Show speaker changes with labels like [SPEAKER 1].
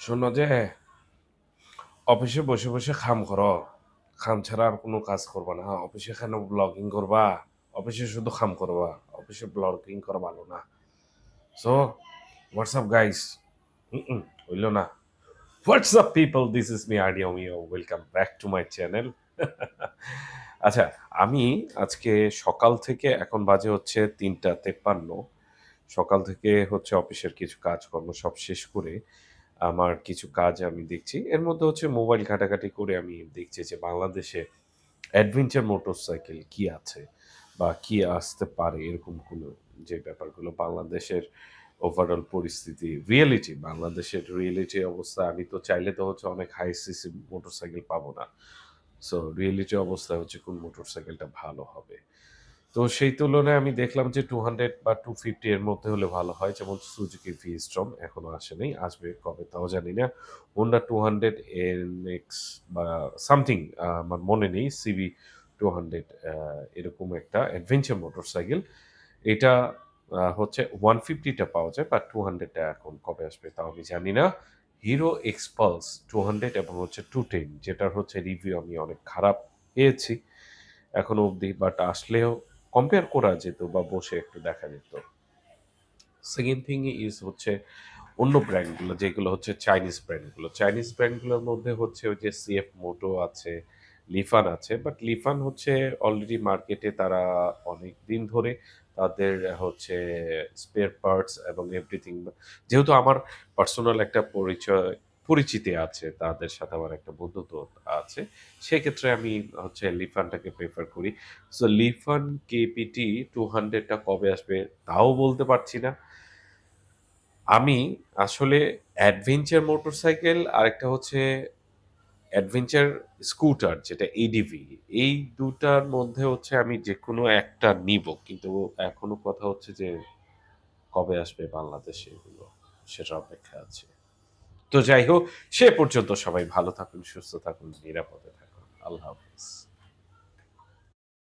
[SPEAKER 1] শোনো যে অফিসে বসে বসে খাম করো, খাম ছাড়া আর কোনো কাজ করবা না। অফিসে কেন ব্লগিং করবা? অফিসে শুধু খাম করবা, অফিসে ব্লগিং করা ভালো না। সো হোয়াটসঅ্যাপ গাইস, হইল না। WhatsApp people, this is me আইডিয়া মিও, welcome back to my channel. আচ্ছা, আমি আজকে সকাল থেকে এখন বাজে হচ্ছে ৩টা ৫৩। সকাল থেকে হচ্ছে অফিসের কিছু কাজকর্ম সব শেষ করে আমার কিছু কাজ আমি দেখছি। এর মধ্যে হচ্ছে মোবাইল ঘাটাঘাটি করে আমি দেখছি যে বাংলাদেশে অ্যাডভেঞ্চার মোটরসাইকেল কি আছে বা কি আসতে পারে, এরকম কোনো যে ব্যাপারগুলো বাংলাদেশের ওভারঅল পরিস্থিতি, রিয়েলিটি, বাংলাদেশের রিয়েলিটি অবস্থা। আমি তো চাইলে তো হচ্ছে অনেক হাই সিসি মোটরসাইকেল পাবো না। সো রিয়েলিটি অবস্থায় হচ্ছে কোন মোটরসাইকেলটা ভালো হবে। তো সেই তুলনায় আমি দেখলাম যে 200 বা 250 এর মধ্যে হলে ভালো হয়। যেমন সুজুকি ভি-স্ট্রম এখনো আসে নাই। আসবে কবে তাও জানি না। হোন্ডা 200 এনএক্স বা সামথিং, আমার মনে নেই। সিবি 200 এরকম একটা অ্যাডভেঞ্চার মোটরসাইকেল। এটা হচ্ছে 150 টা পাওয়া যায়, বাট 200 টা এখন কবে আসবে তাও আমি জানি না। হিরো এক্সপালস 200 এবং হচ্ছে 210, যেটার হচ্ছে রিভিউ আমি অনেক খারাপ পেয়েছি এখনো অবধি, বাট আসলেও কম্পেয়ার করা যেত বা বসে একটু দেখা যেত। সেকেন্ড থিং ইজ হচ্ছে অন্য ব্র্যান্ডগুলো, যেগুলো হচ্ছে চাইনিজ ব্র্যান্ডগুলো। চাইনিজ ব্র্যান্ডগুলোর মধ্যে হচ্ছে ওই যে সিএফ মোটো আছে, লিফান আছে। বাট লিফান হচ্ছে অলরেডি মার্কেটে তারা অনেক দিন ধরে তাদের হচ্ছে স্পেয়ার পার্টস এবং এভরিথিং, যেহেতু আমার পার্সোনাল একটা পরিচিতি আছে, তাদের সাথে আমার একটা বন্ধুত্ব আছে, সেক্ষেত্রে আমি হচ্ছে লিফানটাকে প্রেফার করি। সো লিফান কেপিটি 200টা কবে আসবে তাও বলতে পারছি না। আমি আসলে অ্যাডভেঞ্চার মোটরসাইকেল, আরেকটা হচ্ছে অ্যাডভেঞ্চার স্কুটার যেটা এডিভি, এই ২ টার মধ্যে হচ্ছে আমি যেকোনো একটা নিবো। কিন্তু এখনো কথা হচ্ছে যে কবে আসবে বাংলাদেশে এগুলো, সেটার অপেক্ষায় আছি। তো যাই হোক, সে পর্যন্ত সবাই ভালো থাকুন, সুস্থ থাকুন, নিরাপদে থাকুন। আল্লাহ হাফেজ।